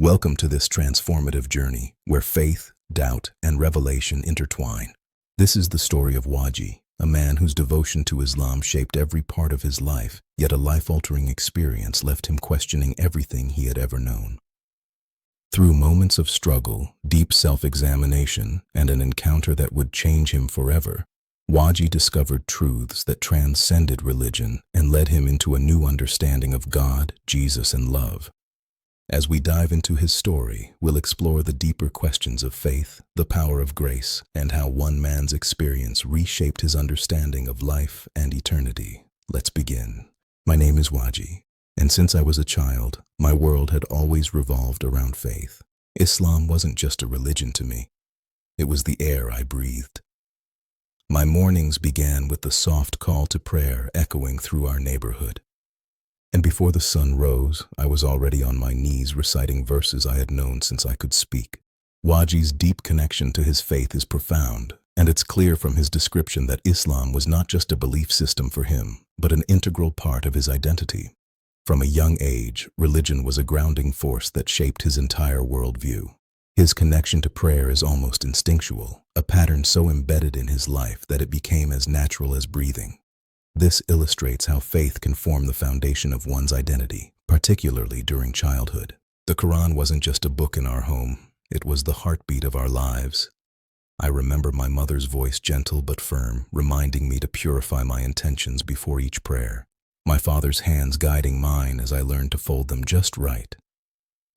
Welcome to this transformative journey where faith, doubt, and revelation intertwine. This is the story of Waji, a man whose devotion to Islam shaped every part of his life, yet a life-altering experience left him questioning everything he had ever known. Through moments of struggle, deep self-examination, and an encounter that would change him forever, Waji discovered truths that transcended religion and led him into a new understanding of God, Jesus, and love. As we dive into his story, we'll explore the deeper questions of faith, the power of grace, and how one man's experience reshaped his understanding of life and eternity. Let's begin. My name is Waji, and since I was a child, my world had always revolved around faith. Islam wasn't just a religion to me. It was the air I breathed. My mornings began with the soft call to prayer echoing through our neighborhood. And before the sun rose, I was already on my knees reciting verses I had known since I could speak. Waji's deep connection to his faith is profound, and it's clear from his description that Islam was not just a belief system for him, but an integral part of his identity. From a young age, religion was a grounding force that shaped his entire worldview. His connection to prayer is almost instinctual, a pattern so embedded in his life that it became as natural as breathing. This illustrates how faith can form the foundation of one's identity, particularly during childhood. The Quran wasn't just a book in our home, it was the heartbeat of our lives. I remember my mother's voice, gentle but firm, reminding me to purify my intentions before each prayer. My father's hands guiding mine as I learned to fold them just right.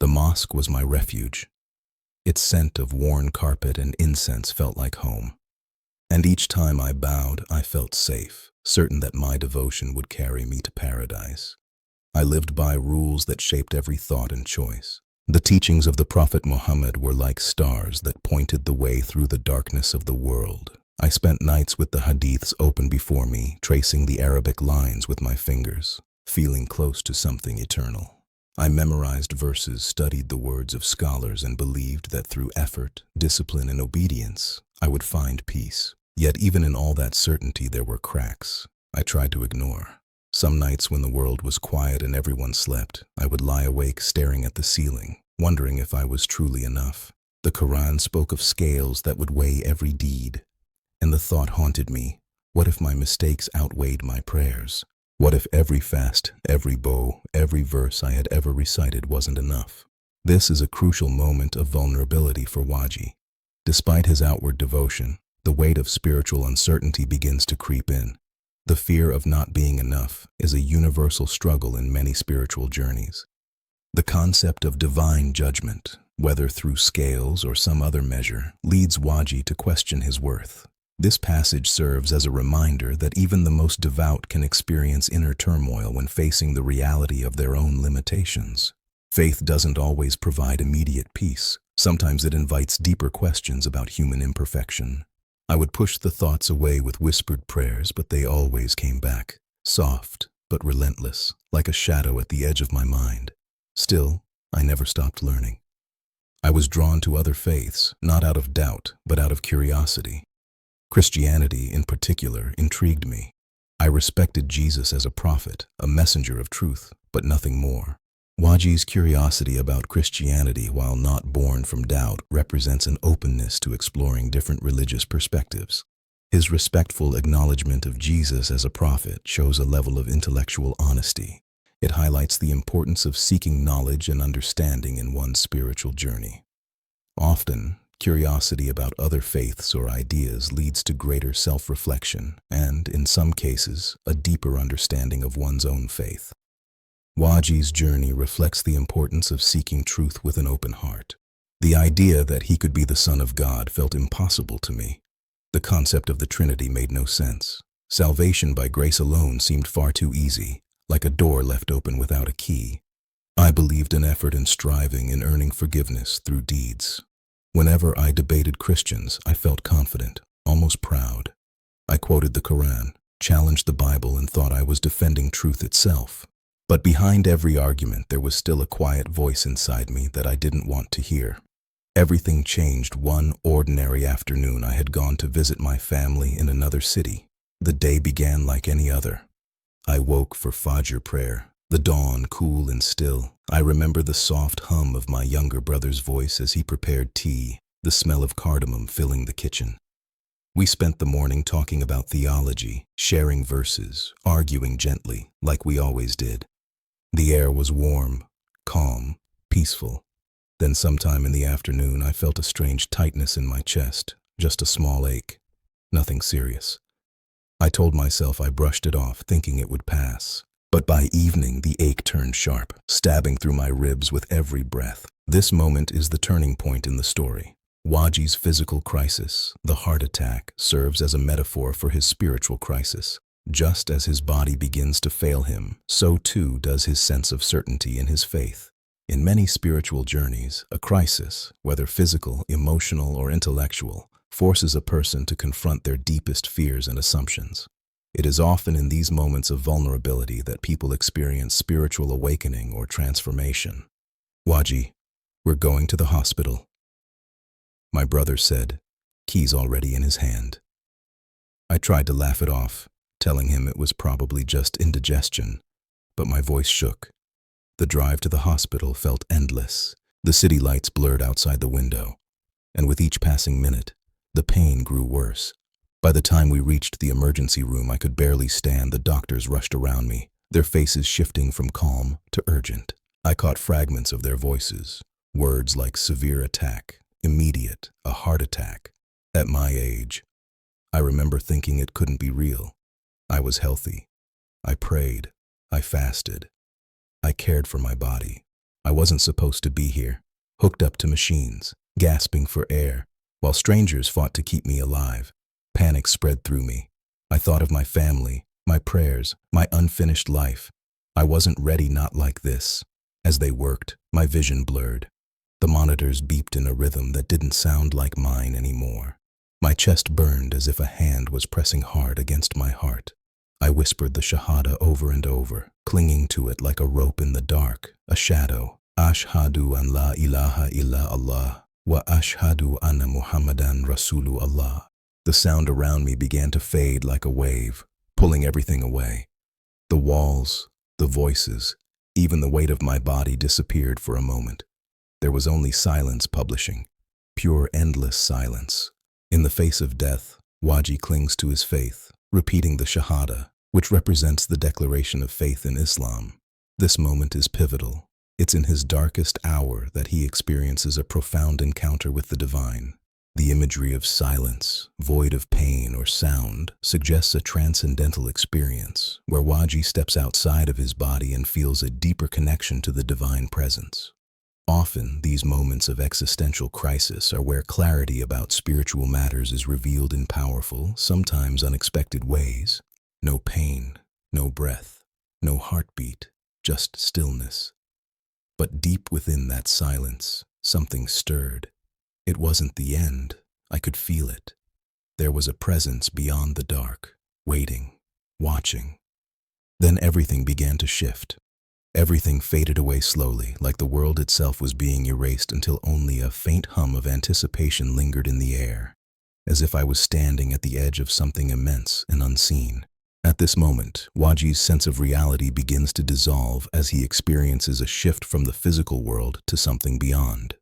The mosque was my refuge. Its scent of worn carpet and incense felt like home. And each time I bowed, I felt safe, certain that my devotion would carry me to paradise. I lived by rules that shaped every thought and choice. The teachings of the Prophet Muhammad were like stars that pointed the way through the darkness of the world. I spent nights with the hadiths open before me, tracing the Arabic lines with my fingers, feeling close to something eternal. I memorized verses, studied the words of scholars, and believed that through effort, discipline, and obedience, I would find peace. Yet even in all that certainty, there were cracks I tried to ignore. Some nights when the world was quiet and everyone slept, I would lie awake staring at the ceiling, wondering if I was truly enough. The Quran spoke of scales that would weigh every deed, and the thought haunted me, what if my mistakes outweighed my prayers? What if every fast, every bow, every verse I had ever recited wasn't enough? This is a crucial moment of vulnerability for Waji. Despite his outward devotion, the weight of spiritual uncertainty begins to creep in. The fear of not being enough is a universal struggle in many spiritual journeys. The concept of divine judgment, whether through scales or some other measure, leads Waji to question his worth. This passage serves as a reminder that even the most devout can experience inner turmoil when facing the reality of their own limitations. Faith doesn't always provide immediate peace. Sometimes it invites deeper questions about human imperfection. I would push the thoughts away with whispered prayers, but they always came back, soft but relentless, like a shadow at the edge of my mind. Still, I never stopped learning. I was drawn to other faiths, not out of doubt, but out of curiosity. Christianity, in particular, intrigued me. I respected Jesus as a prophet, a messenger of truth, but nothing more. Waji's curiosity about Christianity, while not born from doubt, represents an openness to exploring different religious perspectives. His respectful acknowledgement of Jesus as a prophet shows a level of intellectual honesty. It highlights the importance of seeking knowledge and understanding in one's spiritual journey. Often, curiosity about other faiths or ideas leads to greater self-reflection and, in some cases, a deeper understanding of one's own faith. Waji's journey reflects the importance of seeking truth with an open heart. The idea that he could be the Son of God felt impossible to me. The concept of the Trinity made no sense. Salvation by grace alone seemed far too easy, like a door left open without a key. I believed in effort and striving in earning forgiveness through deeds. Whenever I debated Christians, I felt confident, almost proud. I quoted the Quran, challenged the Bible, and thought I was defending truth itself. But behind every argument, there was still a quiet voice inside me that I didn't want to hear. Everything changed one ordinary afternoon. I had gone to visit my family in another city. The day began like any other. I woke for Fajr prayer. The dawn, cool and still, I remember the soft hum of my younger brother's voice as he prepared tea, the smell of cardamom filling the kitchen. We spent the morning talking about theology, sharing verses, arguing gently, like we always did. The air was warm, calm, peaceful. Then sometime in the afternoon I felt a strange tightness in my chest, just a small ache. Nothing serious. I told myself I brushed it off, thinking it would pass. But by evening the ache turned sharp, stabbing through my ribs with every breath. This moment is the turning point in the story. Waji's physical crisis, the heart attack, serves as a metaphor for his spiritual crisis. Just as his body begins to fail him, so too does his sense of certainty in his faith. In many spiritual journeys, a crisis, whether physical, emotional, or intellectual, forces a person to confront their deepest fears and assumptions. It is often in these moments of vulnerability that people experience spiritual awakening or transformation. "Waji, we're going to the hospital," my brother said, keys already in his hand. I tried to laugh it off, telling him it was probably just indigestion, but my voice shook. The drive to the hospital felt endless. The city lights blurred outside the window, and with each passing minute, the pain grew worse. By the time we reached the emergency room, I could barely stand. The doctors rushed around me, their faces shifting from calm to urgent. I caught fragments of their voices, words like severe attack, immediate, a heart attack. At my age, I remember thinking it couldn't be real. I was healthy. I prayed. I fasted. I cared for my body. I wasn't supposed to be here, hooked up to machines, gasping for air, while strangers fought to keep me alive. Panic spread through me. I thought of my family, my prayers, my unfinished life. I wasn't ready, not like this. As they worked, my vision blurred. The monitors beeped in a rhythm that didn't sound like mine anymore. My chest burned as if a hand was pressing hard against my heart. I whispered the Shahada over and over, clinging to it like a rope in the dark, a shadow. Ashhadu an la ilaha illa Allah, wa ashhadu anna Muhammadan Rasulullah. The sound around me began to fade like a wave, pulling everything away. The walls, the voices, even the weight of my body disappeared for a moment. There was only silence publishing, pure endless silence. In the face of death, Waji clings to his faith, repeating the Shahada, which represents the declaration of faith in Islam. This moment is pivotal. It's in his darkest hour that he experiences a profound encounter with the divine. The imagery of silence, void of pain or sound, suggests a transcendental experience where Waji steps outside of his body and feels a deeper connection to the divine presence. Often, these moments of existential crisis are where clarity about spiritual matters is revealed in powerful, sometimes unexpected ways. No pain, no breath, no heartbeat, just stillness. But deep within that silence, something stirred. It wasn't the end. I could feel it. There was a presence beyond the dark, waiting, watching. Then everything began to shift. Everything faded away slowly, like the world itself was being erased until only a faint hum of anticipation lingered in the air, as if I was standing at the edge of something immense and unseen. At this moment, Waji's sense of reality begins to dissolve as he experiences a shift from the physical world to something beyond.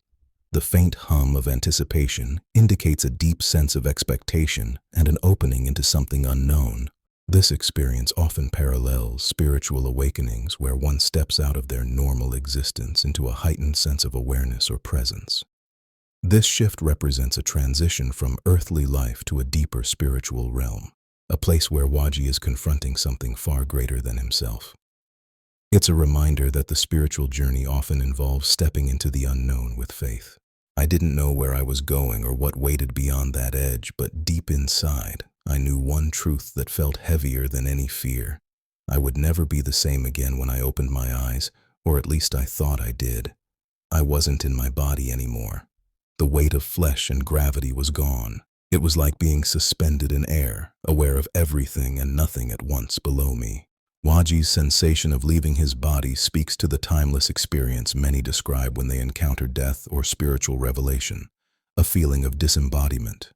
The faint hum of anticipation indicates a deep sense of expectation and an opening into something unknown. This experience often parallels spiritual awakenings where one steps out of their normal existence into a heightened sense of awareness or presence. This shift represents a transition from earthly life to a deeper spiritual realm, a place where Waji is confronting something far greater than himself. It's a reminder that the spiritual journey often involves stepping into the unknown with faith. I didn't know where I was going or what waited beyond that edge, but deep inside, I knew one truth that felt heavier than any fear. I would never be the same again when I opened my eyes, or at least I thought I did. I wasn't in my body anymore. The weight of flesh and gravity was gone. It was like being suspended in air, aware of everything and nothing at once below me. Waji's sensation of leaving his body speaks to the timeless experience many describe when they encounter death or spiritual revelation, a feeling of disembodiment.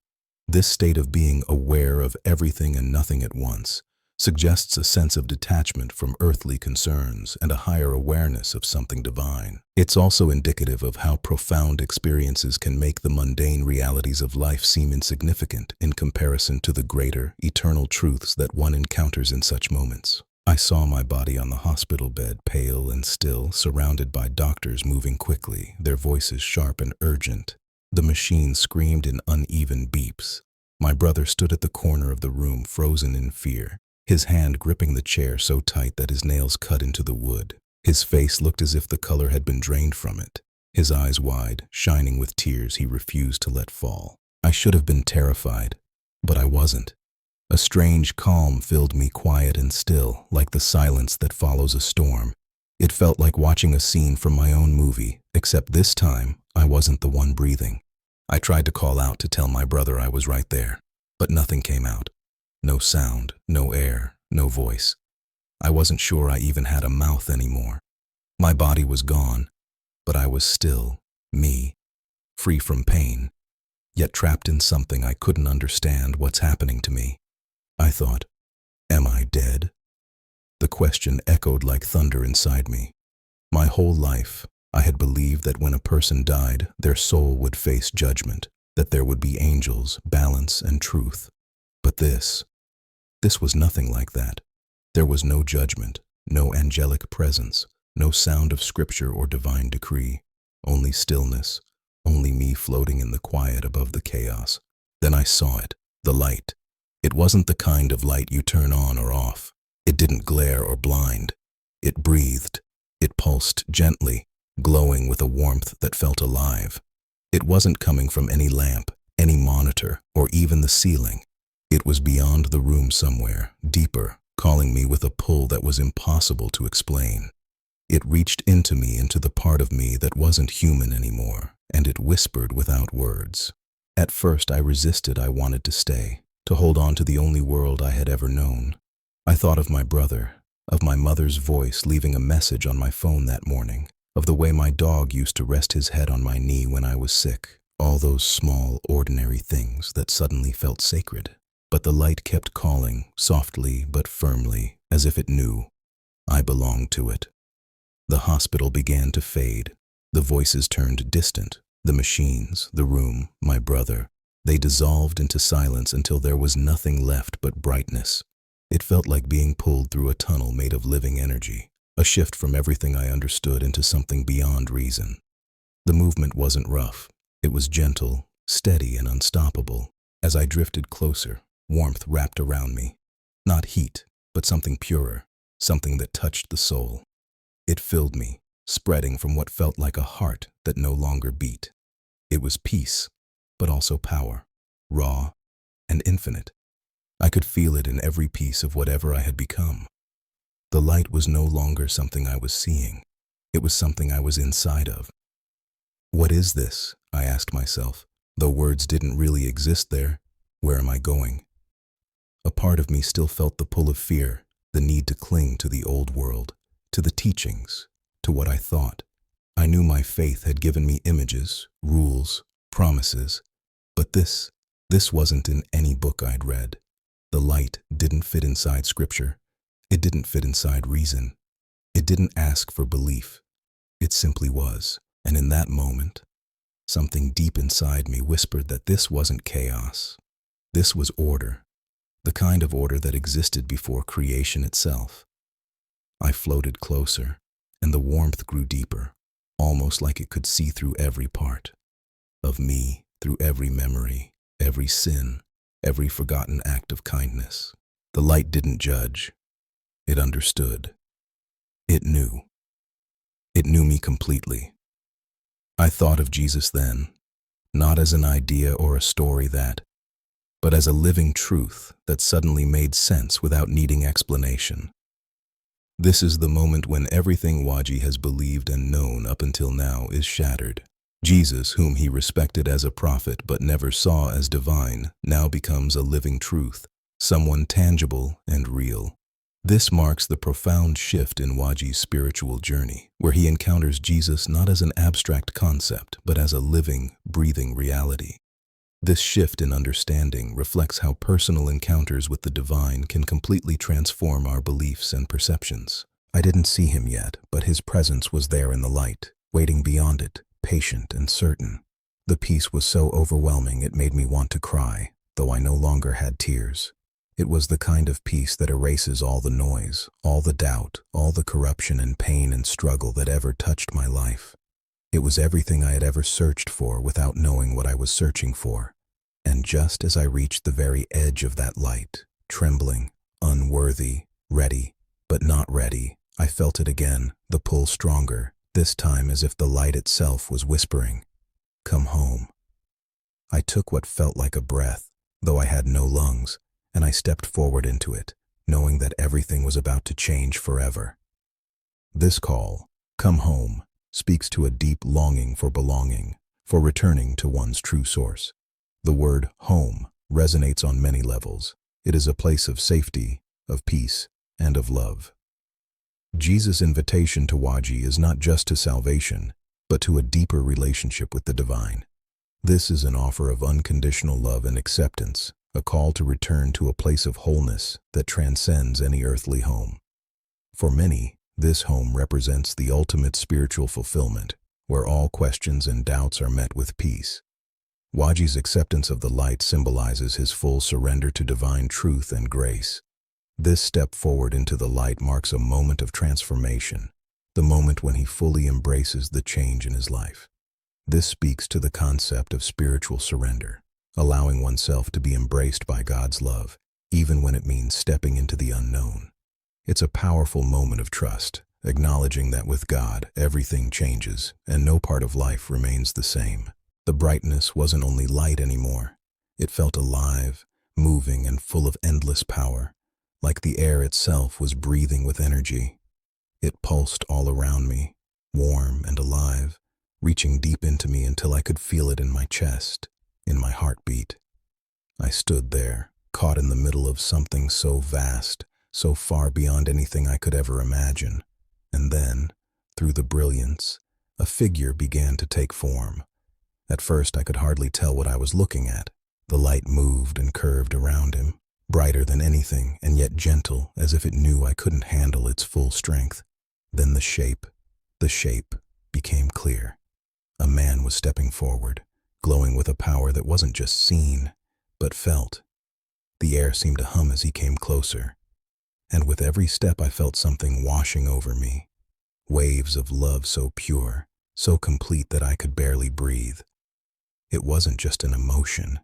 This state of being aware of everything and nothing at once suggests a sense of detachment from earthly concerns and a higher awareness of something divine. It's also indicative of how profound experiences can make the mundane realities of life seem insignificant in comparison to the greater, eternal truths that one encounters in such moments. I saw my body on the hospital bed, pale and still, surrounded by doctors moving quickly, their voices sharp and urgent. The machine screamed in uneven beeps. My brother stood at the corner of the room, frozen in fear, his hand gripping the chair so tight that his nails cut into the wood. His face looked as if the color had been drained from it. His eyes wide, shining with tears he refused to let fall. I should have been terrified, but I wasn't. A strange calm filled me, quiet and still, like the silence that follows a storm. It felt like watching a scene from my own movie, except this time, I wasn't the one breathing. I tried to call out to tell my brother I was right there, but nothing came out. No sound, no air, no voice. I wasn't sure I even had a mouth anymore. My body was gone, but I was still me, free from pain, yet trapped in something I couldn't understand. What's happening to me? I thought, am I dead? The question echoed like thunder inside me. My whole life, I had believed that when a person died, their soul would face judgment, that there would be angels, balance, and truth. But this was nothing like that. There was no judgment, no angelic presence, no sound of scripture or divine decree, only stillness, only me floating in the quiet above the chaos. Then I saw it, the light. It wasn't the kind of light you turn on or off. It didn't glare or blind. It breathed. It pulsed gently, glowing with a warmth that felt alive. It wasn't coming from any lamp, any monitor, or even the ceiling. It was beyond the room somewhere, deeper, calling me with a pull that was impossible to explain. It reached into me, into the part of me that wasn't human anymore, and it whispered without words. At first I resisted. I wanted to stay, to hold on to the only world I had ever known. I thought of my brother, of my mother's voice leaving a message on my phone that morning, of the way my dog used to rest his head on my knee when I was sick, all those small, ordinary things that suddenly felt sacred. But the light kept calling, softly but firmly, as if it knew. I belonged to it. The hospital began to fade. The voices turned distant. The machines, the room, my brother. They dissolved into silence until there was nothing left but brightness. It felt like being pulled through a tunnel made of living energy, a shift from everything I understood into something beyond reason. The movement wasn't rough. It was gentle, steady, and unstoppable. As I drifted closer, warmth wrapped around me. Not heat, but something purer, something that touched the soul. It filled me, spreading from what felt like a heart that no longer beat. It was peace, but also power, raw and infinite. I could feel it in every piece of whatever I had become. The light was no longer something I was seeing. It was something I was inside of. What is this? I asked myself. Though words didn't really exist there, where am I going? A part of me still felt the pull of fear, the need to cling to the old world, to the teachings, to what I thought. I knew my faith had given me images, rules, promises, but this wasn't in any book I'd read. The light didn't fit inside scripture. It didn't fit inside reason. It didn't ask for belief. It simply was. And in that moment, something deep inside me whispered that this wasn't chaos. This was order, the kind of order that existed before creation itself. I floated closer, and the warmth grew deeper, almost like it could see through every part of me, through every memory, every sin, every forgotten act of kindness. The light didn't judge. It understood. It knew. It knew me completely. I thought of Jesus then, not as an idea or a story but as a living truth that suddenly made sense without needing explanation. This is the moment when everything Waji has believed and known up until now is shattered. Jesus, whom he respected as a prophet but never saw as divine, now becomes a living truth, someone tangible and real. This marks the profound shift in Waji's spiritual journey, where he encounters Jesus not as an abstract concept, but as a living, breathing reality. This shift in understanding reflects how personal encounters with the divine can completely transform our beliefs and perceptions. I didn't see him yet, but his presence was there in the light, waiting beyond it, patient and certain. The peace was so overwhelming it made me want to cry, though I no longer had tears. It was the kind of peace that erases all the noise, all the doubt, all the corruption and pain and struggle that ever touched my life. It was everything I had ever searched for without knowing what I was searching for. And just as I reached the very edge of that light, trembling, unworthy, ready, but not ready, I felt it again, the pull stronger, this time as if the light itself was whispering, "Come home." I took what felt like a breath, though I had no lungs, and I stepped forward into it, knowing that everything was about to change forever. This call, "Come home," speaks to a deep longing for belonging, for returning to one's true source. The word home resonates on many levels. It is a place of safety, of peace, and of love. Jesus' invitation to Waji is not just to salvation, but to a deeper relationship with the divine. This is an offer of unconditional love and acceptance, a call to return to a place of wholeness that transcends any earthly home. For many, this home represents the ultimate spiritual fulfillment, where all questions and doubts are met with peace. Waji's acceptance of the light symbolizes his full surrender to divine truth and grace. This step forward into the light marks a moment of transformation, the moment when he fully embraces the change in his life. This speaks to the concept of spiritual surrender, allowing oneself to be embraced by God's love, even when it means stepping into the unknown. It's a powerful moment of trust, acknowledging that with God, everything changes and no part of life remains the same. The brightness wasn't only light anymore. It felt alive, moving, and full of endless power, like the air itself was breathing with energy. It pulsed all around me, warm and alive, reaching deep into me until I could feel it in my chest, in my heartbeat. I stood there, caught in the middle of something so vast, so far beyond anything I could ever imagine. And then, through the brilliance, a figure began to take form. At first, I could hardly tell what I was looking at. The light moved and curved around him, brighter than anything and yet gentle, as if it knew I couldn't handle its full strength. Then the shape became clear. A man was stepping forward, glowing with a power that wasn't just seen, but felt. The air seemed to hum as he came closer, and with every step I felt something washing over me. Waves of love so pure, so complete that I could barely breathe. It wasn't just an emotion.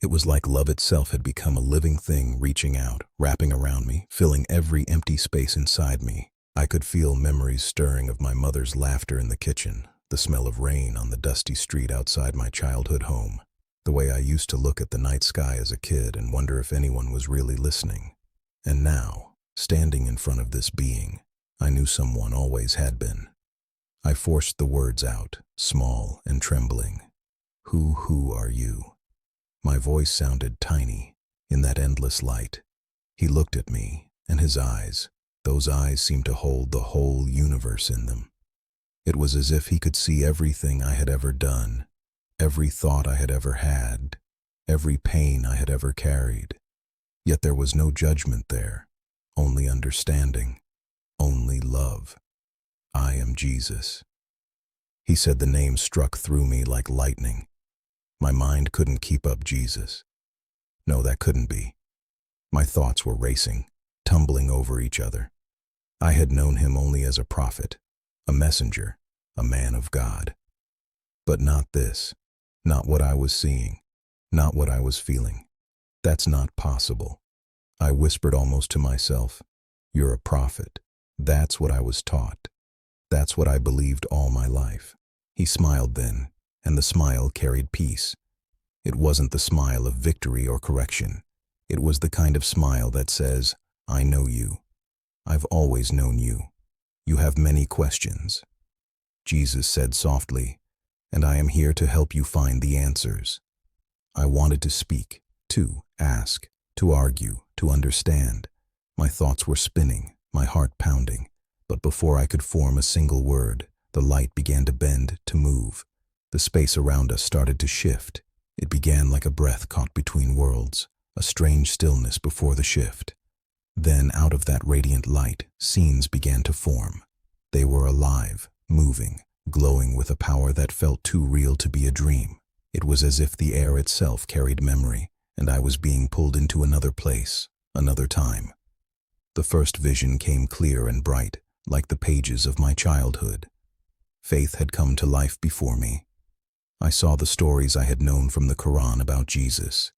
It was like love itself had become a living thing reaching out, wrapping around me, filling every empty space inside me. I could feel memories stirring of my mother's laughter in the kitchen, the smell of rain on the dusty street outside my childhood home, the way I used to look at the night sky as a kid and wonder if anyone was really listening. And now, standing in front of this being, I knew someone always had been. I forced the words out, small and trembling. Who are you?" My voice sounded tiny in that endless light. He looked at me, and his eyes, those eyes seemed to hold the whole universe in them. It was as if he could see everything I had ever done, every thought I had ever had, every pain I had ever carried. Yet there was no judgment there, only understanding, only love. "I am Jesus." He said the name struck through me like lightning. My mind couldn't keep up Jesus. No, that couldn't be. My thoughts were racing, tumbling over each other. I had known him only as a prophet, a messenger, a man of God. But not this, not what I was seeing, not what I was feeling. That's not possible. I whispered almost to myself, "You're a prophet." That's what I was taught. That's what I believed all my life. He smiled then, and the smile carried peace. It wasn't the smile of victory or correction. It was the kind of smile that says, "I know you. I've always known you. You have many questions." Jesus said softly, "And I am here to help you find the answers." I wanted to speak, to ask, to argue, to understand. My thoughts were spinning, my heart pounding, but before I could form a single word, the light began to bend, to move. The space around us started to shift. It began like a breath caught between worlds, a strange stillness before the shift. Then, out of that radiant light, scenes began to form. They were alive, moving, glowing with a power that felt too real to be a dream. It was as if the air itself carried memory, and I was being pulled into another place, another time. The first vision came clear and bright, like the pages of my childhood. Faith had come to life before me. I saw the stories I had known from the Quran about Jesus.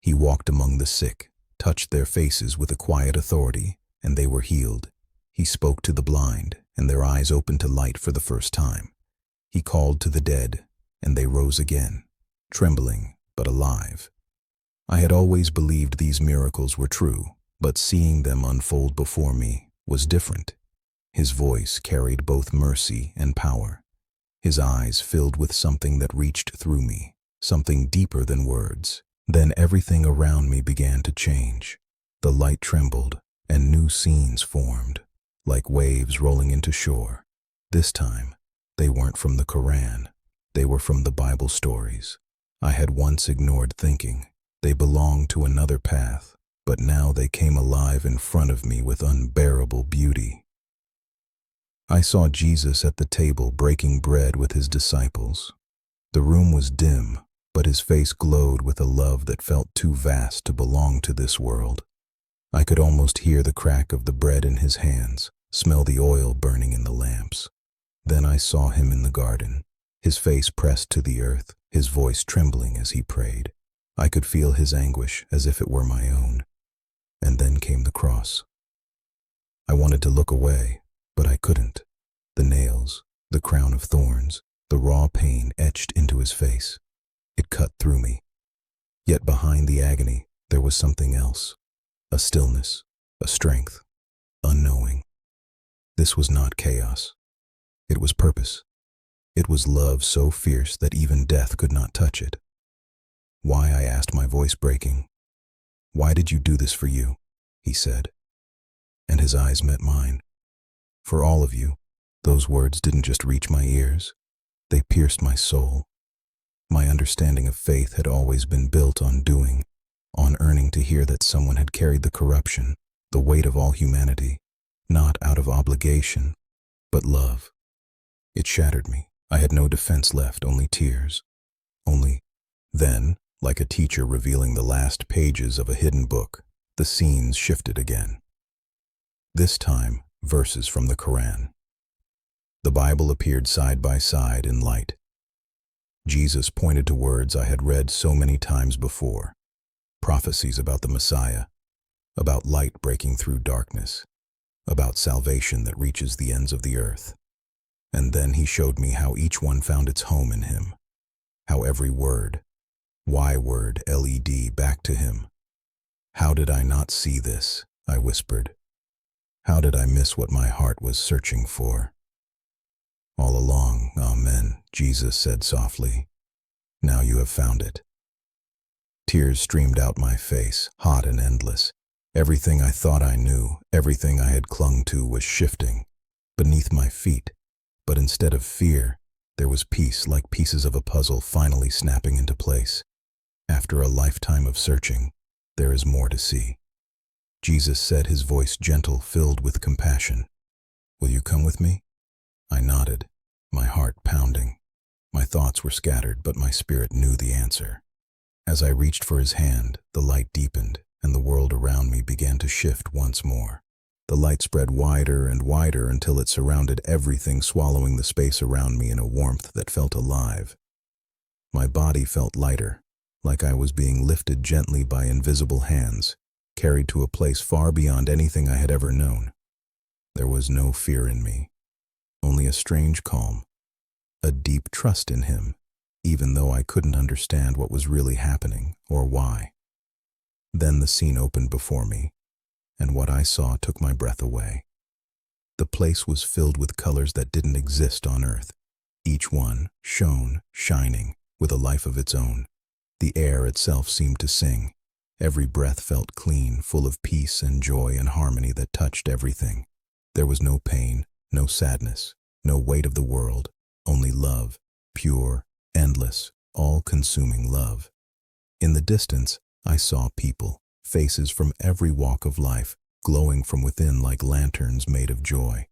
He walked among the sick, touched their faces with a quiet authority, and they were healed. He spoke to the blind, and their eyes opened to light for the first time. He called to the dead, and they rose again, trembling but alive. I had always believed these miracles were true, but seeing them unfold before me was different. His voice carried both mercy and power. His eyes filled with something that reached through me, something deeper than words. Then everything around me began to change. The light trembled, and new scenes formed, like waves rolling into shore. This time, they weren't from the Quran. They were from the Bible stories I had once ignored, thinking they belonged to another path, but now they came alive in front of me with unbearable beauty. I saw Jesus at the table breaking bread with his disciples. The room was dim, but his face glowed with a love that felt too vast to belong to this world. I could almost hear the crack of the bread in his hands, smell the oil burning in the lamps. Then I saw him in the garden, his face pressed to the earth, his voice trembling as he prayed. I could feel his anguish as if it were my own. And then came the cross. I wanted to look away, but I couldn't. The nails, the crown of thorns, the raw pain etched into his face. It cut through me. Yet behind the agony, there was something else. A stillness, a strength, unknowing. This was not chaos. It was purpose. It was love so fierce that even death could not touch it. Why, I asked, my voice breaking. Why did you do this for you? He said. And his eyes met mine. For all of you. Those words didn't just reach my ears. They pierced my soul. My understanding of faith had always been built on doing, on earning to hear that someone had carried the corruption, the weight of all humanity, not out of obligation, but love. It shattered me. I had no defense left, only tears. Then, like a teacher revealing the last pages of a hidden book, the scenes shifted again. This time, verses from the Quran. The Bible appeared side by side in light. Jesus pointed to words I had read so many times before, prophecies about the Messiah, about light breaking through darkness, about salvation that reaches the ends of the earth. And then he showed me how each one found its home in him, how every word, Y word, LED, back to him. How did I not see this? I whispered. How did I miss what my heart was searching for? All along, Amen, Jesus said softly. Now you have found it. Tears streamed out my face, hot and endless. Everything I thought I knew, everything I had clung to was shifting beneath my feet. But instead of fear, there was peace, like pieces of a puzzle finally snapping into place. After a lifetime of searching, there is more to see. Jesus said, his voice gentle, filled with compassion. Will you come with me? I nodded, my heart pounding. My thoughts were scattered, but my spirit knew the answer. As I reached for his hand, the light deepened, and the world around me began to shift once more. The light spread wider and wider until it surrounded everything, swallowing the space around me in a warmth that felt alive. My body felt lighter, like I was being lifted gently by invisible hands, carried to a place far beyond anything I had ever known. There was no fear in me, only a strange calm, a deep trust in him, even though I couldn't understand what was really happening or why. Then the scene opened before me, and what I saw took my breath away. The place was filled with colors that didn't exist on earth. Each one shone, shining, with a life of its own. The air itself seemed to sing. Every breath felt clean, full of peace and joy and harmony that touched everything. There was no pain, no sadness, no weight of the world, only love, pure, endless, all-consuming love. In the distance, I saw people, faces from every walk of life, glowing from within like lanterns made of joy.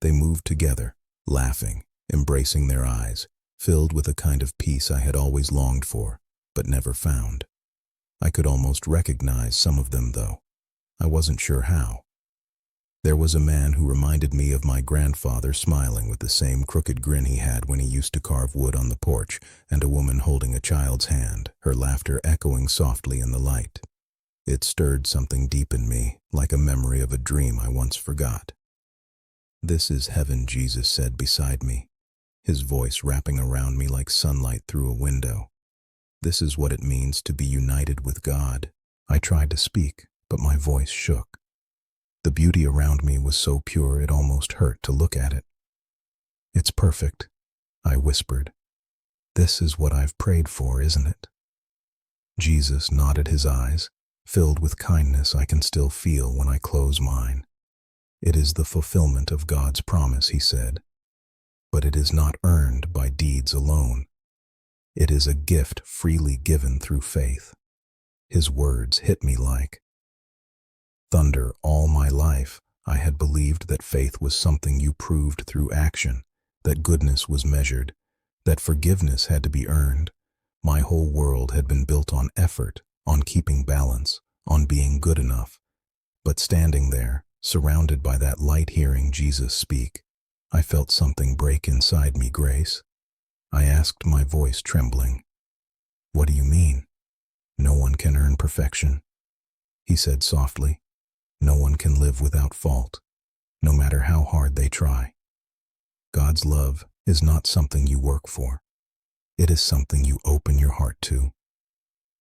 They moved together, laughing, embracing their eyes, filled with a kind of peace I had always longed for, but never found. I could almost recognize some of them, though. I wasn't sure how. There was a man who reminded me of my grandfather, smiling with the same crooked grin he had when he used to carve wood on the porch, and a woman holding a child's hand, her laughter echoing softly in the light. It stirred something deep in me, like a memory of a dream I once forgot. "This is heaven," Jesus said beside me, his voice wrapping around me like sunlight through a window. "This is what it means to be united with God." I tried to speak, but my voice shook. The beauty around me was so pure it almost hurt to look at it. "It's perfect," I whispered. "This is what I've prayed for, isn't it?" Jesus nodded his eyes, filled with kindness I can still feel when I close mine. "It is the fulfillment of God's promise," he said. "But it is not earned by deeds alone. It is a gift freely given through faith." His words hit me like thunder. All my life, I had believed that faith was something you proved through action, that goodness was measured, that forgiveness had to be earned. My whole world had been built on effort, on keeping balance, on being good enough. But standing there, surrounded by that light, hearing Jesus speak, I felt something break inside me. "Grace?" I asked, my voice trembling. "What do you mean?" "No one can earn perfection," he said softly. "No one can live without fault, no matter how hard they try. God's love is not something you work for. It is something you open your heart to.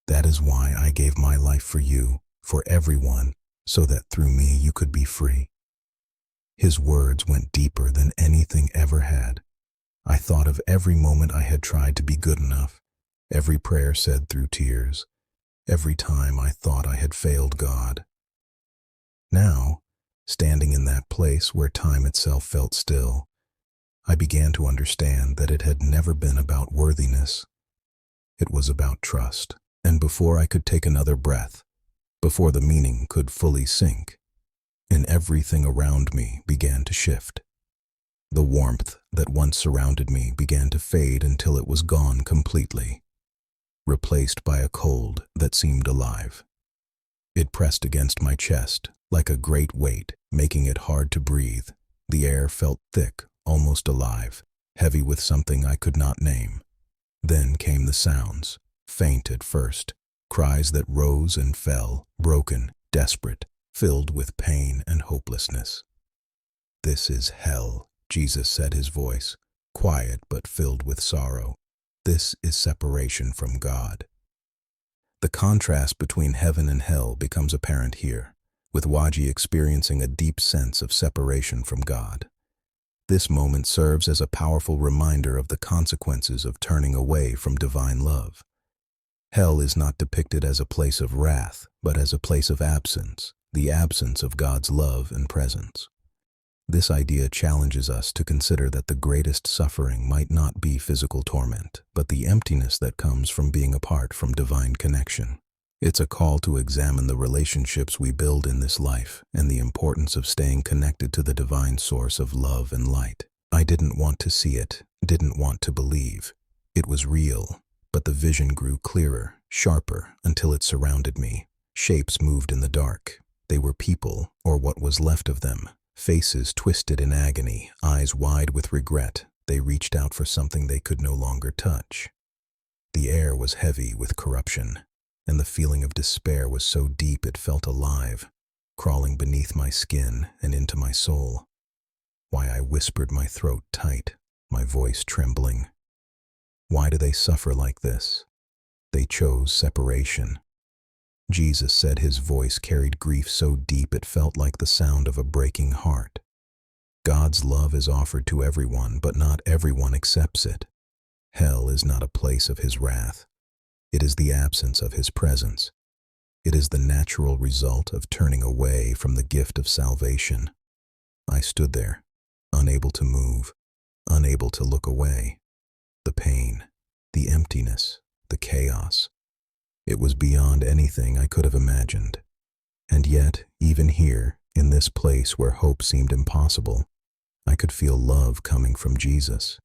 That is why I gave my life for you, for everyone, so that through me you could be free." His words went deeper than anything ever had. I thought of every moment I had tried to be good enough, every prayer said through tears, every time I thought I had failed God. Now, standing in that place where time itself felt still, I began to understand that it had never been about worthiness. It was about trust. And before I could take another breath, before the meaning could fully sink, and everything around me began to shift. The warmth that once surrounded me began to fade until it was gone completely, replaced by a cold that seemed alive. It pressed against my chest like a great weight, making it hard to breathe. The air felt thick, almost alive, heavy with something I could not name. Then came the sounds, faint at first, cries that rose and fell, broken, desperate, filled with pain and hopelessness. "This is hell," Jesus said, his voice quiet but filled with sorrow. "This is separation from God." The contrast between heaven and hell becomes apparent here, with Waji experiencing a deep sense of separation from God. This moment serves as a powerful reminder of the consequences of turning away from divine love. Hell is not depicted as a place of wrath, but as a place of absence, the absence of God's love and presence. This idea challenges us to consider that the greatest suffering might not be physical torment, but the emptiness that comes from being apart from divine connection. It's a call to examine the relationships we build in this life and the importance of staying connected to the divine source of love and light. I didn't want to see it, didn't want to believe. It was real, but the vision grew clearer, sharper, until it surrounded me. Shapes moved in the dark. They were people, or what was left of them. Faces twisted in agony, eyes wide with regret. They reached out for something they could no longer touch. The air was heavy with corruption, and the feeling of despair was so deep it felt alive, crawling beneath my skin and into my soul. Why, I whispered, my throat tight, my voice trembling. Why do they suffer like this? They chose separation. Jesus said, his voice carried grief so deep it felt like the sound of a breaking heart. God's love is offered to everyone, but not everyone accepts it. Hell is not a place of his wrath. It is the absence of his presence. It is the natural result of turning away from the gift of salvation. I stood there, unable to move, unable to look away. The pain, the emptiness, the chaos. It was beyond anything I could have imagined. And yet, even here, in this place where hope seemed impossible, I could feel love coming from Jesus.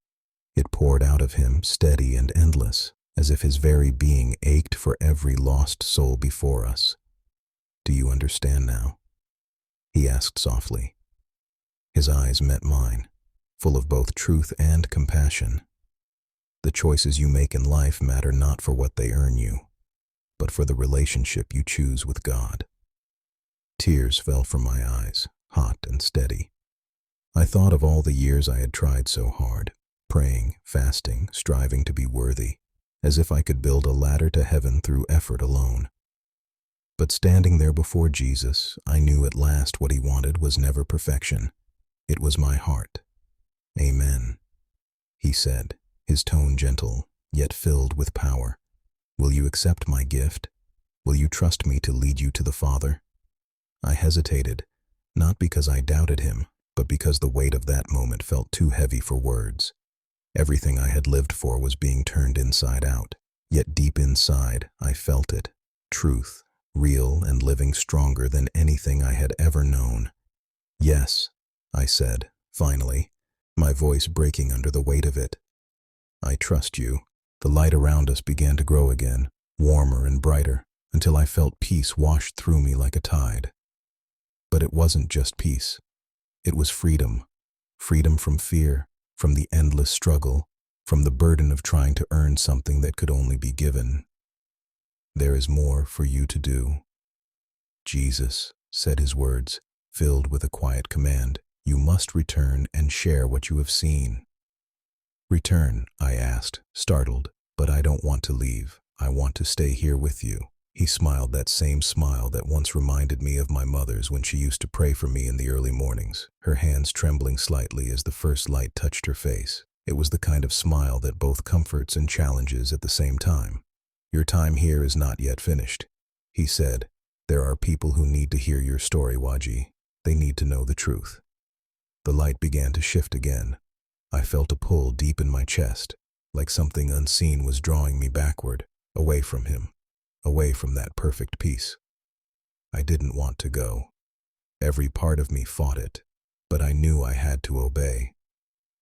It poured out of him, steady and endless, as if his very being ached for every lost soul before us. "Do you understand now?" he asked softly. His eyes met mine, full of both truth and compassion. The choices you make in life matter not for what they earn you, but for the relationship you choose with God. Tears fell from my eyes, hot and steady. I thought of all the years I had tried so hard, praying, fasting, striving to be worthy, as if I could build a ladder to heaven through effort alone. But standing there before Jesus, I knew at last what he wanted was never perfection. It was my heart. "Amen," he said, his tone gentle, yet filled with power. "Will you accept my gift? Will you trust me to lead you to the Father?" I hesitated, not because I doubted him, but because the weight of that moment felt too heavy for words. Everything I had lived for was being turned inside out, yet deep inside I felt it. Truth, real and living stronger than anything I had ever known. "Yes," I said, finally, my voice breaking under the weight of it. "I trust you." The light around us began to grow again, warmer and brighter, until I felt peace wash through me like a tide. But it wasn't just peace. It was freedom. Freedom from fear, from the endless struggle, from the burden of trying to earn something that could only be given. "There is more for you to do." Jesus said his words, filled with a quiet command. "You must return and share what you have seen." "Return?" I asked, startled. "But I don't want to leave. I want to stay here with you." He smiled, that same smile that once reminded me of my mother's when she used to pray for me in the early mornings, her hands trembling slightly as the first light touched her face. It was the kind of smile that both comforts and challenges at the same time. "Your time here is not yet finished," he said. "There are people who need to hear your story, Waji. They need to know the truth." The light began to shift again. I felt a pull deep in my chest, like something unseen was drawing me backward, away from him, away from that perfect peace. I didn't want to go. Every part of me fought it, but I knew I had to obey.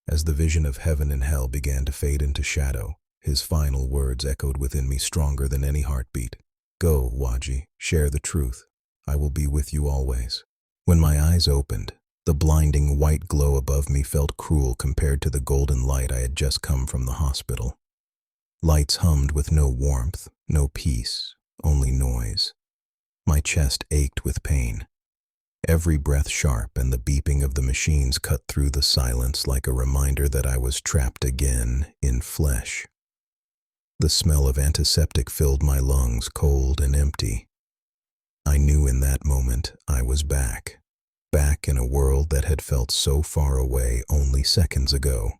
As the vision of heaven and hell began to fade into shadow, his final words echoed within me stronger than any heartbeat. "Go, Waji, share the truth. I will be with you always." When my eyes opened, the blinding white glow above me felt cruel compared to the golden light I had just come from the hospital. Lights hummed with no warmth, no peace, only noise. My chest ached with pain. Every breath sharp, and the beeping of the machines cut through the silence like a reminder that I was trapped again in flesh. The smell of antiseptic filled my lungs, cold and empty. I knew in that moment I was back in a world that had felt so far away only seconds ago.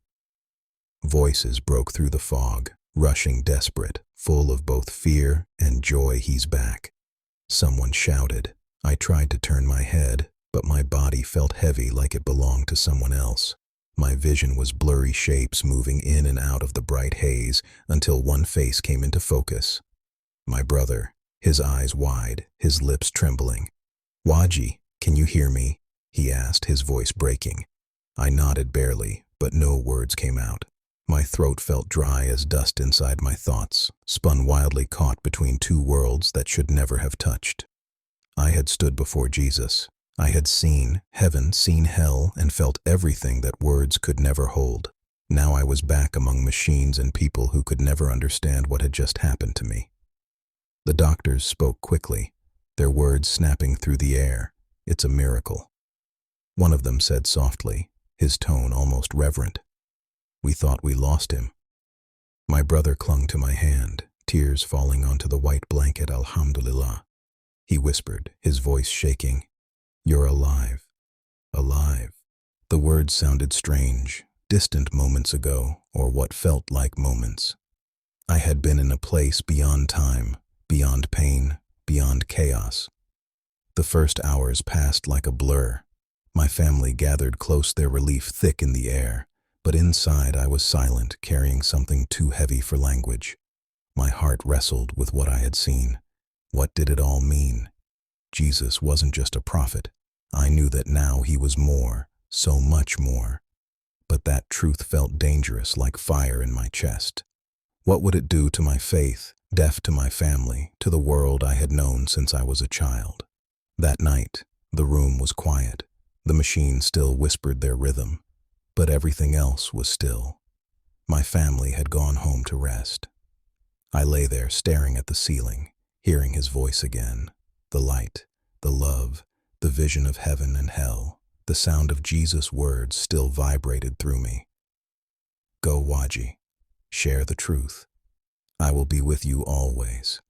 Voices broke through the fog, rushing desperate, full of both fear and joy. "He's back," someone shouted. I tried to turn my head, but my body felt heavy like it belonged to someone else. My vision was blurry shapes moving in and out of the bright haze until one face came into focus. My brother, his eyes wide, his lips trembling. "Waji, can you hear me?" he asked, his voice breaking. I nodded barely, but no words came out. My throat felt dry as dust inside my thoughts, spun wildly caught between two worlds that should never have touched. I had stood before Jesus. I had seen heaven, seen hell, and felt everything that words could never hold. Now I was back among machines and people who could never understand what had just happened to me. The doctors spoke quickly, their words snapping through the air. "It's a miracle." One of them said softly, his tone almost reverent. "We thought we lost him." My brother clung to my hand, tears falling onto the white blanket. "Alhamdulillah," he whispered, his voice shaking. "You're alive. Alive." The words sounded strange, distant moments ago, or what felt like moments. I had been in a place beyond time, beyond pain, beyond chaos. The first hours passed like a blur. My family gathered close, their relief thick in the air, but inside I was silent, carrying something too heavy for language. My heart wrestled with what I had seen. What did it all mean? Jesus wasn't just a prophet. I knew that now he was more, so much more. But that truth felt dangerous, like fire in my chest. What would it do to my faith, death to my family, to the world I had known since I was a child? That night, the room was quiet. The machines still whispered their rhythm, but everything else was still. My family had gone home to rest. I lay there staring at the ceiling, hearing his voice again. The light, the love, the vision of heaven and hell, the sound of Jesus' words still vibrated through me. Go, Waji. Share the truth. I will be with you always.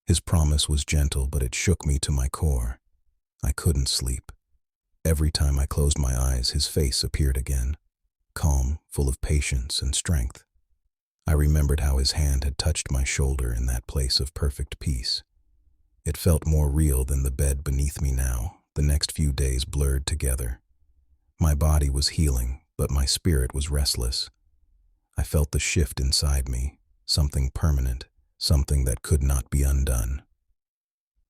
His promise was gentle, but it shook me to my core. I couldn't sleep. Every time I closed my eyes, his face appeared again, calm, full of patience and strength. I remembered how his hand had touched my shoulder in that place of perfect peace. It felt more real than the bed beneath me now. The next few days blurred together. My body was healing, but my spirit was restless. I felt the shift inside me, something permanent, something that could not be undone.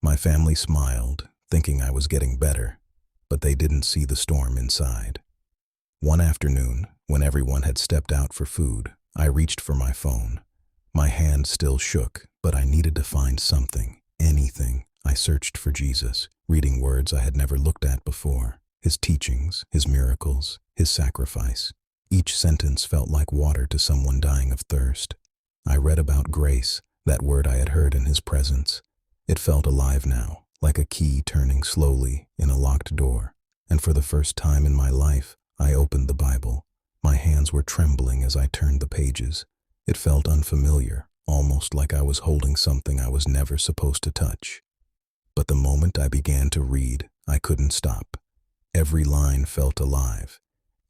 My family smiled, thinking I was getting better, but they didn't see the storm inside. One afternoon, when everyone had stepped out for food, I reached for my phone. My hand still shook, but I needed to find something, anything. I searched for Jesus, reading words I had never looked at before. His teachings, his miracles, his sacrifice. Each sentence felt like water to someone dying of thirst. I read about grace, that word I had heard in his presence. It felt alive now, like a key turning slowly in a locked door. And for the first time in my life, I opened the Bible. My hands were trembling as I turned the pages. It felt unfamiliar, almost like I was holding something I was never supposed to touch. But the moment I began to read, I couldn't stop. Every line felt alive.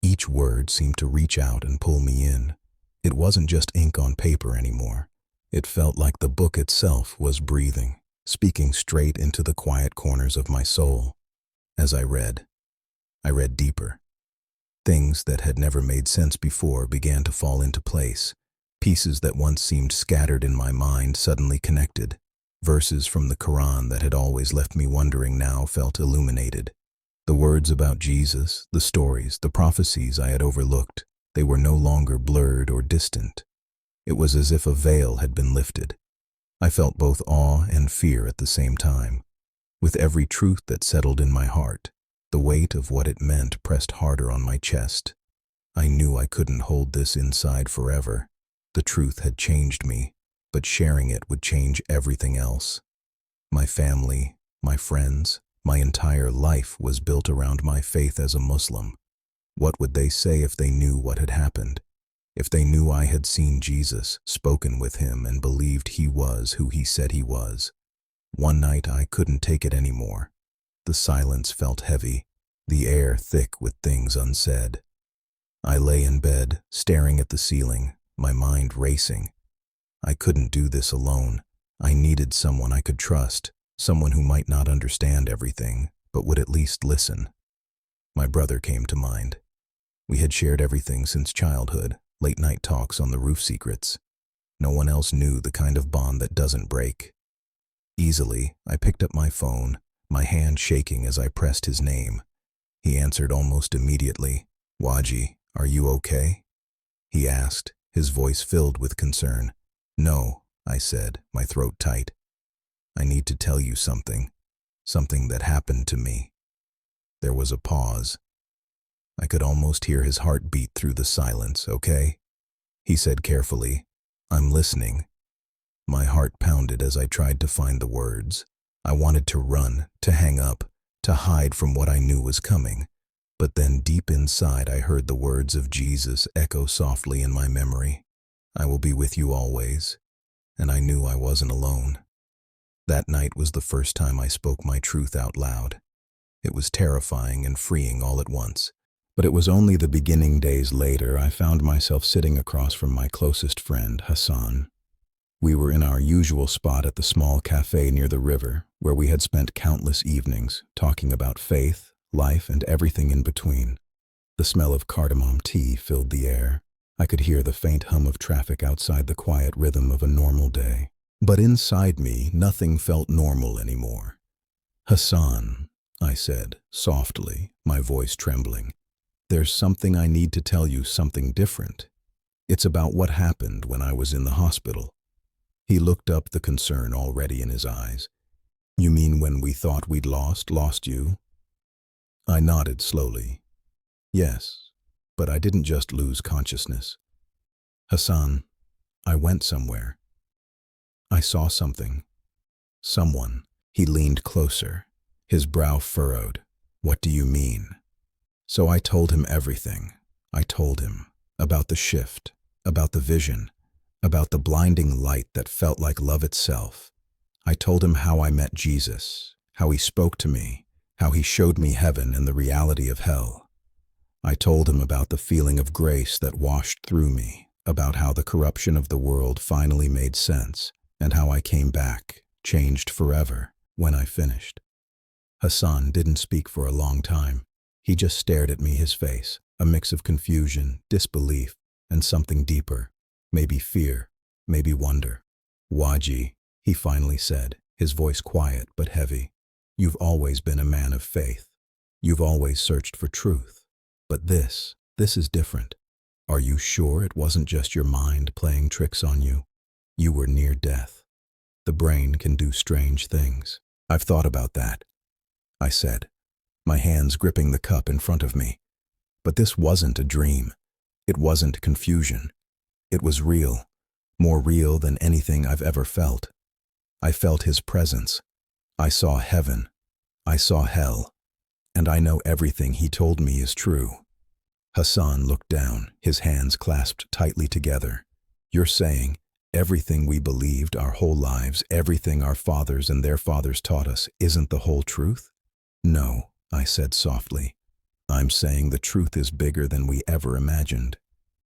Each word seemed to reach out and pull me in. It wasn't just ink on paper anymore. It felt like the book itself was breathing, speaking straight into the quiet corners of my soul. As I read deeper. Things that had never made sense before began to fall into place. Pieces that once seemed scattered in my mind suddenly connected. Verses from the Quran that had always left me wondering now felt illuminated. The words about Jesus, the stories, the prophecies I had overlooked, they were no longer blurred or distant. It was as if a veil had been lifted. I felt both awe and fear at the same time. With every truth that settled in my heart, the weight of what it meant pressed harder on my chest. I knew I couldn't hold this inside forever. The truth had changed me, but sharing it would change everything else. My family, my friends, my entire life was built around my faith as a Muslim. What would they say if they knew what had happened? If they knew I had seen Jesus, spoken with him, and believed he was who he said he was? One night I couldn't take it anymore. The silence felt heavy, the air thick with things unsaid. I lay in bed, staring at the ceiling, my mind racing. I couldn't do this alone. I needed someone I could trust, someone who might not understand everything, but would at least listen. My brother came to mind. We had shared everything since childhood, late-night talks on the roof secrets. No one else knew the kind of bond that doesn't break. Easily, I picked up my phone, my hand shaking as I pressed his name. He answered almost immediately. "Waji, are you okay?" he asked, his voice filled with concern. "No," I said, my throat tight. "I need to tell you something that happened to me." There was a pause. I could almost hear his heart beat through the silence. "Okay?" he said carefully. "I'm listening." My heart pounded as I tried to find the words. I wanted to run, to hang up, to hide from what I knew was coming. But then deep inside I heard the words of Jesus echo softly in my memory. "I will be with you always." And I knew I wasn't alone. That night was the first time I spoke my truth out loud. It was terrifying and freeing all at once. But it was only the beginning. Days later, I found myself sitting across from my closest friend, Hassan. We were in our usual spot at the small cafe near the river, where we had spent countless evenings talking about faith, life, and everything in between. The smell of cardamom tea filled the air. I could hear the faint hum of traffic outside, the quiet rhythm of a normal day. But inside me, nothing felt normal anymore. "Hassan," I said, softly, my voice trembling, "there's something I need to tell you, something different. It's about what happened when I was in the hospital." He looked up, the concern already in his eyes. "You mean when we thought we'd lost you?" I nodded slowly. "Yes, but I didn't just lose consciousness. Hassan, I went somewhere. I saw something. Someone." He leaned closer, his brow furrowed. "What do you mean?" So I told him everything. I told him about the shift, about the vision, about the blinding light that felt like love itself. I told him how I met Jesus, how he spoke to me, how he showed me heaven and the reality of hell. I told him about the feeling of grace that washed through me, about how the corruption of the world finally made sense, and how I came back, changed forever, when I finished. Hassan didn't speak for a long time. He just stared at me, his face, a mix of confusion, disbelief, and something deeper, maybe fear, maybe wonder. "Waji," he finally said, his voice quiet but heavy, "you've always been a man of faith. You've always searched for truth. But this is different. Are you sure it wasn't just your mind playing tricks on you? You were near death. The brain can do strange things." "I've thought about that," I said, my hands gripping the cup in front of me. But this wasn't a dream. It wasn't confusion. It was real, more real than anything I've ever felt. I felt his presence. I saw heaven. I saw hell. And I know everything he told me is true. Hassan looked down, his hands clasped tightly together. "You're saying everything we believed our whole lives, everything our fathers and their fathers taught us, isn't the whole truth?" "No," I said softly. "I'm saying the truth is bigger than we ever imagined.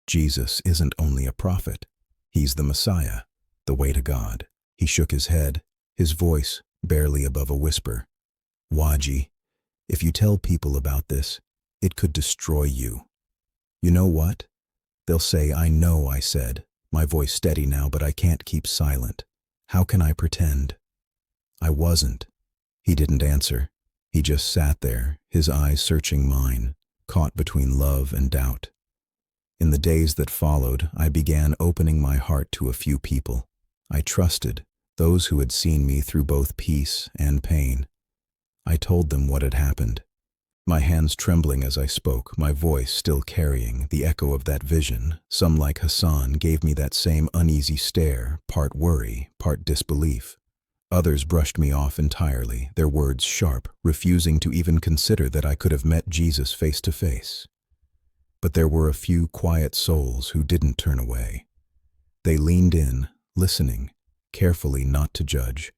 Jesus isn't only a prophet. He's the Messiah, the way to God." He shook his head, his voice barely above a whisper. "Waji, if you tell people about this, it could destroy you. You know what? They'll say, 'I know,'" I said, my voice steady now, "but I can't keep silent. How can I pretend?" "I wasn't." He didn't answer. He just sat there, his eyes searching mine, caught between love and doubt. In the days that followed, I began opening my heart to a few people. I trusted, those who had seen me through both peace and pain. I told them what had happened, my hands trembling as I spoke, my voice still carrying the echo of that vision. Some, like Hassan, gave me that same uneasy stare, part worry, part disbelief. Others brushed me off entirely, their words sharp, refusing to even consider that I could have met Jesus face to face. But there were a few quiet souls who didn't turn away. They leaned in, listening, carefully, not to judge,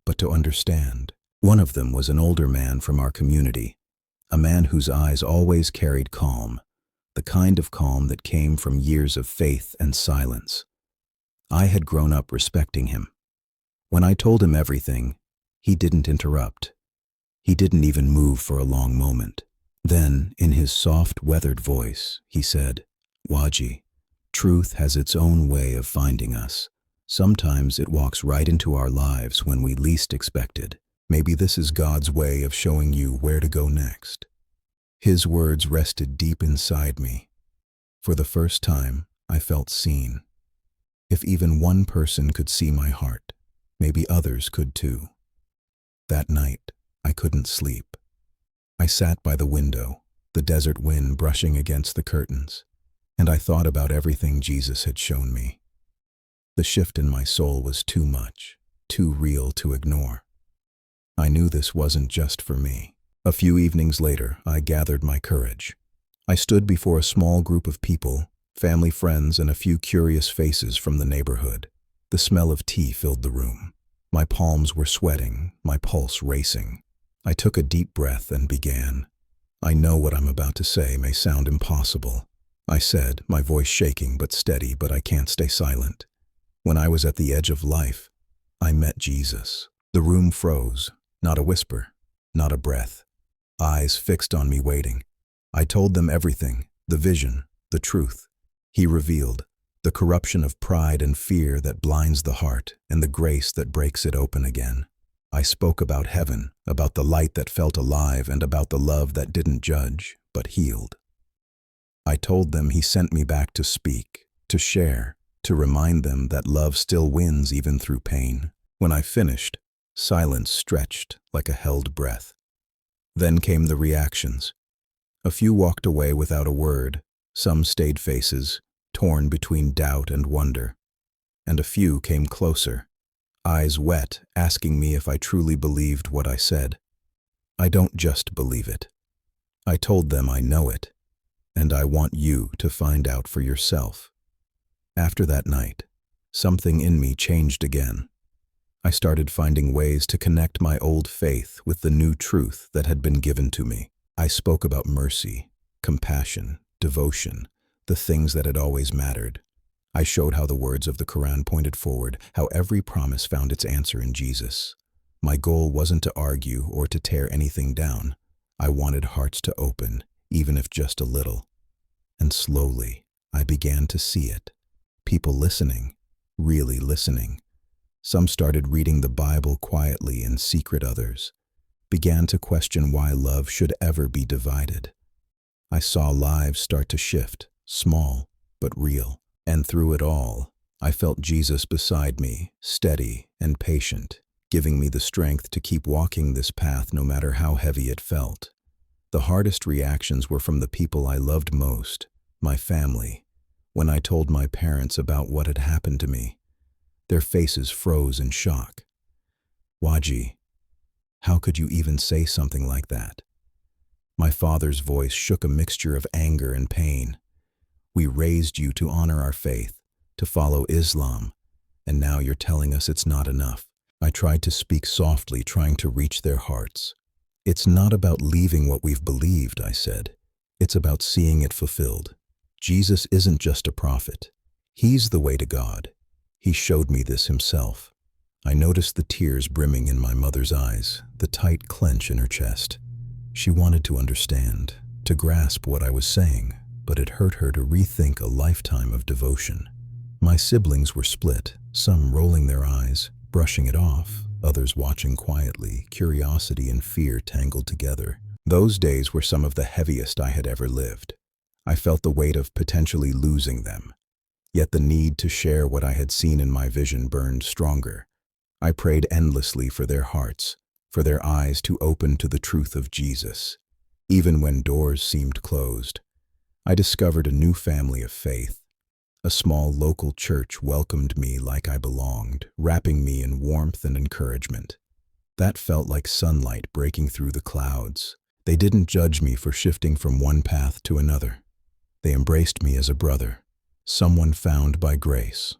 but to understand. One of them was an older man from our community, a man whose eyes always carried calm, the kind of calm that came from years of faith and silence. I had grown up respecting him. When I told him everything, he didn't interrupt. He didn't even move for a long moment. Then, in his soft, weathered voice, he said, "Waji, truth has its own way of finding us. Sometimes it walks right into our lives when we least expect it. Maybe this is God's way of showing you where to go next." His words rested deep inside me. For the first time, I felt seen. If even one person could see my heart, maybe others could too. That night, I couldn't sleep. I sat by the window, the desert wind brushing against the curtains, and I thought about everything Jesus had shown me. The shift in my soul was too much, too real to ignore. I knew this wasn't just for me. A few evenings later, I gathered my courage. I stood before a small group of people, family, friends, and a few curious faces from the neighborhood. The smell of tea filled the room. My palms were sweating, my pulse racing. I took a deep breath and began. "I know what I'm about to say may sound impossible," I said, my voice shaking but steady, "but I can't stay silent. When I was at the edge of life, I met Jesus." The room froze, not a whisper, not a breath. Eyes fixed on me, waiting. I told them everything, the vision, the truth. He revealed the corruption of pride and fear that blinds the heart and the grace that breaks it open again. I spoke about heaven, about the light that felt alive, and about the love that didn't judge, but healed. I told them he sent me back to speak, to share, to remind them that love still wins even through pain. When I finished, silence stretched like a held breath. Then came the reactions. A few walked away without a word, some stayed faces, torn between doubt and wonder. And a few came closer, eyes wet, asking me if I truly believed what I said. I don't just believe it. I told them I know it, and I want you to find out for yourself. After that night, something in me changed again. I started finding ways to connect my old faith with the new truth that had been given to me. I spoke about mercy, compassion, devotion, the things that had always mattered. I showed how the words of the Quran pointed forward, how every promise found its answer in Jesus. My goal wasn't to argue or to tear anything down. I wanted hearts to open, even if just a little. And slowly, I began to see it. People listening, really listening. Some started reading the Bible quietly in secret, others began to question why love should ever be divided. I saw lives start to shift, small but real. And through it all, I felt Jesus beside me, steady and patient, giving me the strength to keep walking this path no matter how heavy it felt. The hardest reactions were from the people I loved most, my family. When I told my parents about what had happened to me, their faces froze in shock. "Waji, how could you even say something like that?" My father's voice shook a mixture of anger and pain. "We raised you to honor our faith, to follow Islam, and now you're telling us it's not enough." I tried to speak softly, trying to reach their hearts. "It's not about leaving what we've believed," I said. "It's about seeing it fulfilled. Jesus isn't just a prophet. He's the way to God. He showed me this himself." I noticed the tears brimming in my mother's eyes, the tight clench in her chest. She wanted to understand, to grasp what I was saying, but it hurt her to rethink a lifetime of devotion. My siblings were split, some rolling their eyes, brushing it off, others watching quietly, curiosity and fear tangled together. Those days were some of the heaviest I had ever lived. I felt the weight of potentially losing them. Yet the need to share what I had seen in my vision burned stronger. I prayed endlessly for their hearts, for their eyes to open to the truth of Jesus. Even when doors seemed closed, I discovered a new family of faith. A small local church welcomed me like I belonged, wrapping me in warmth and encouragement. That felt like sunlight breaking through the clouds. They didn't judge me for shifting from one path to another. They embraced me as a brother, someone found by grace.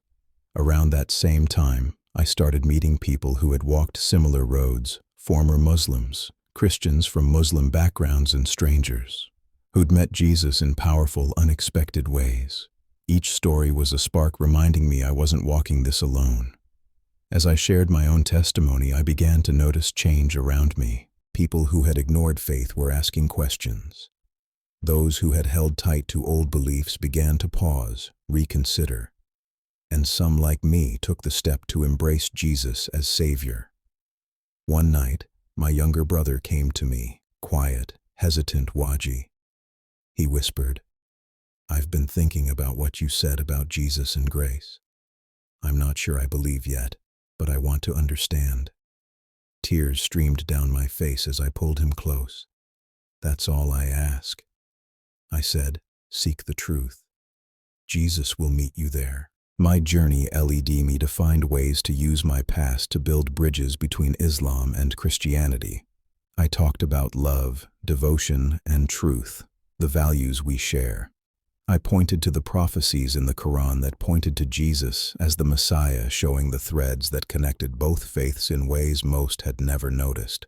Around that same time, I started meeting people who had walked similar roads, former Muslims, Christians from Muslim backgrounds, and strangers who'd met Jesus in powerful, unexpected ways. Each story was a spark reminding me I wasn't walking this alone. As I shared my own testimony, I began to notice change around me. People who had ignored faith were asking questions. Those who had held tight to old beliefs began to pause, reconsider. And some, like me, took the step to embrace Jesus as Savior. One night, my younger brother came to me, quiet, hesitant. "Waji," he whispered, "I've been thinking about what you said about Jesus and grace. I'm not sure I believe yet, but I want to understand." Tears streamed down my face as I pulled him close. "That's all I ask," I said. "Seek the truth. Jesus will meet you there." My journey led me to find ways to use my past to build bridges between Islam and Christianity. I talked about love, devotion, and truth, the values we share. I pointed to the prophecies in the Quran that pointed to Jesus as the Messiah, showing the threads that connected both faiths in ways most had never noticed.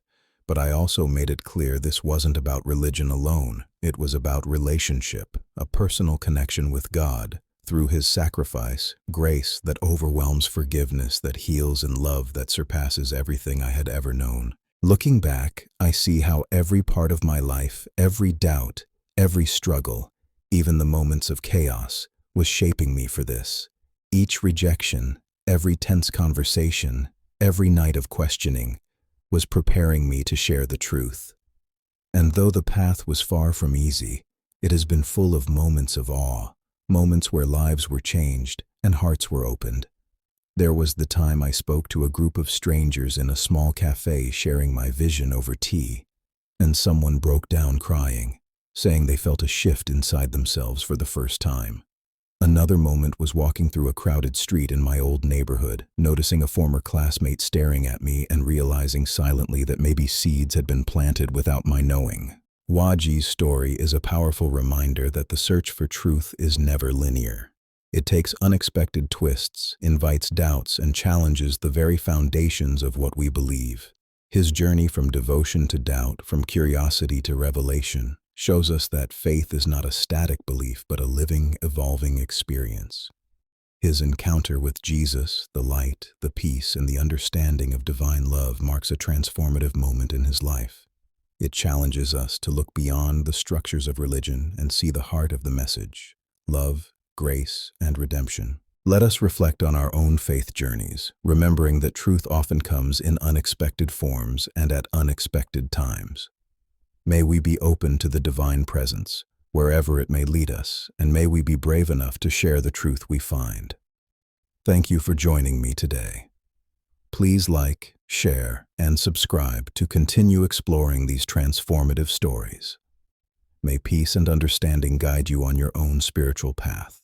But I also made it clear this wasn't about religion alone. It was about relationship, a personal connection with God, through His sacrifice, grace that overwhelms, forgiveness that heals, and love that surpasses everything I had ever known. Looking back, I see how every part of my life, every doubt, every struggle, even the moments of chaos, was shaping me for this. Each rejection, every tense conversation, every night of questioning was preparing me to share the truth. And though the path was far from easy, it has been full of moments of awe, moments where lives were changed and hearts were opened. There was the time I spoke to a group of strangers in a small cafe sharing my vision over tea, and someone broke down crying, saying they felt a shift inside themselves for the first time. Another moment was walking through a crowded street in my old neighborhood, noticing a former classmate staring at me and realizing silently that maybe seeds had been planted without my knowing. Waji's story is a powerful reminder that the search for truth is never linear. It takes unexpected twists, invites doubts, and challenges the very foundations of what we believe. His journey from devotion to doubt, from curiosity to revelation, shows us that faith is not a static belief but a living, evolving experience. His encounter with Jesus, the light, the peace, and the understanding of divine love marks a transformative moment in his life. It challenges us to look beyond the structures of religion and see the heart of the message: love, grace, and redemption. Let us reflect on our own faith journeys, remembering that truth often comes in unexpected forms and at unexpected times. May we be open to the divine presence, wherever it may lead us, and may we be brave enough to share the truth we find. Thank you for joining me today. Please like, share, and subscribe to continue exploring these transformative stories. May peace and understanding guide you on your own spiritual path.